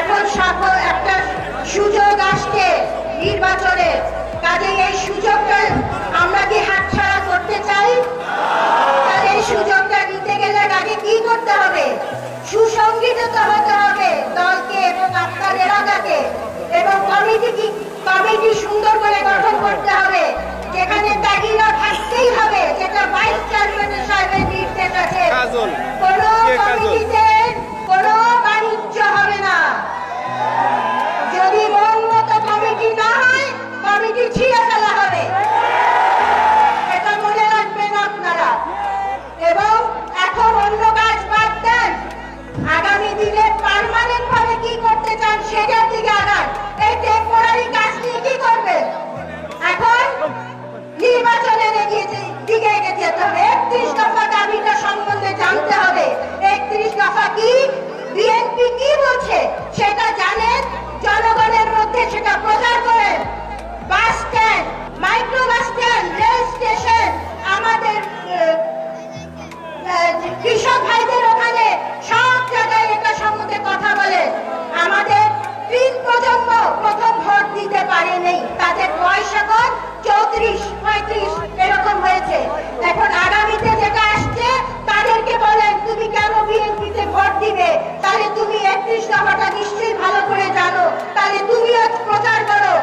এখন একটা সুযোগ আসছে নির্বাচনের, কাজে এই সুযোগটা আমরা কি হাতছাড়া করতে চাই? তাহলে এই সুযোগটা নিতে গেলে আগে কি করতে হবে? সুসংগঠিত হতে হবে দলকে এবং আপনার এলাকাকে, এবং কমিটি সুন্দর করে গঠন করতে হবে, যেখানে ত্যাগীরা থাকতেই হবে, যেটা ভাইস চেয়ারম্যান সাহেবের নির্দেশ আছে। কোনো কমিটিতে কোনো বাণিজ্য হবে না। যদি মন মতো কমিটি না হয়, কমিটি ছিঁড়ে ফেলা হবে, এটা মনে রাখবেন আপনারা। এবং এখন অন্য কাজ বাদ দেন, আগামী দিনে পার্মানেন্ট ভাবে কি করতে চান সেটার দিকে আগান। এই টেম্পোরারি কাজ নিয়ে কি করবেন? এখন নির্বাচনের দিকে এগিয়ে যেতে হবে। 31 দফা দাবিটা সম্বন্ধে জানতে হবে। 31 দফা কি, বিএনপি কি বলছে সেটা জানেন, জনগণের মধ্যে সেটা প্রচার করেন। Bus stand, micro bus stand, rail station, আমাদের কৃষক ভাইদের ওখানে সব জায়গায় এটা সম্বন্ধে কথা বলেন। আমাদের 3 প্রজন্ম প্রথম ভোট দিতে পারেনি, তাদের বয়স এখন 34-35 এরকম হয়েছে। এখন আগামীতে যেটা আসছে তাদেরকে বলেন তুমি কেন বিএনপিতে ভোট দিবে, তাহলে তুমি 31 দফাটা নিশ্চয়ই ভালো করে জানো, তাহলে তুমিও প্রচার করো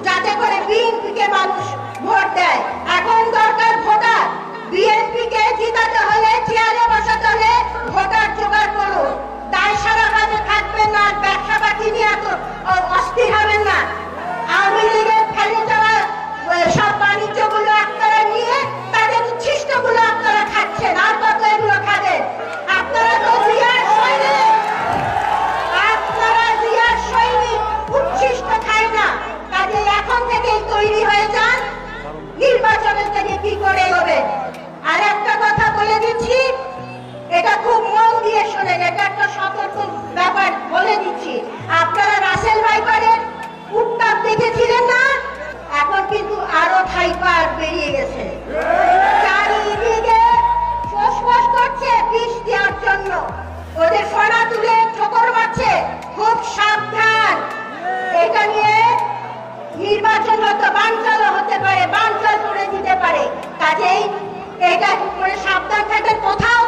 যাতে করে বিএনপিকে মানুষ ভোট দেয়। এখন দরকার ভোটার, বিএনপিকে জিতাতে হলে, চেয়ারে বসাতে হলে ভোটার জোগাড় করুন। দায় সারা ভাবে থাকবেন না, ব্যবসা বাকি নিয়ে এত অস্থির হবেন না। আওয়ামী লীগের ফেলে যাওয়া সব বাণিজ্যগুলো আপনারা নিয়ে তাদের উচ্ছিষ্টগুলো আপনারা খাচ্ছেন, আর কত এগুলো খাবেন? আপনারা তো জিয়ার সৈনিক, আপনারা জিয়ার সৈনিক, উচ্ছিষ্ট খায় না। কাজে এখন থেকেই তৈরি হয়ে যান, নির্বাচনের থেকে কি করে হবে। আর একটা কথা বলে দিচ্ছি, এটা খুব মন দিয়ে শোনেন, এটা একটা সতর্ক ব্যাপার বলে দিচ্ছি। আপনারা রাসেল ভাইপারের উত্তাপ দেখেছিলেন না? এখন কিন্তু আরো হাইপার বেরিয়ে গেছে, চারিদিকে ফোঁস করছে বিষ দেওয়ার জন্য, ওদের ফনা তুলে ঠোকর মারছে। খুব সাবধান, এটা নিয়ে নির্বাচন হয়তো বানচালও হতে পারে, বানচাল করে দিতে পারে। কাজেই এটা করে সাবধান থাকবেন। কোথাও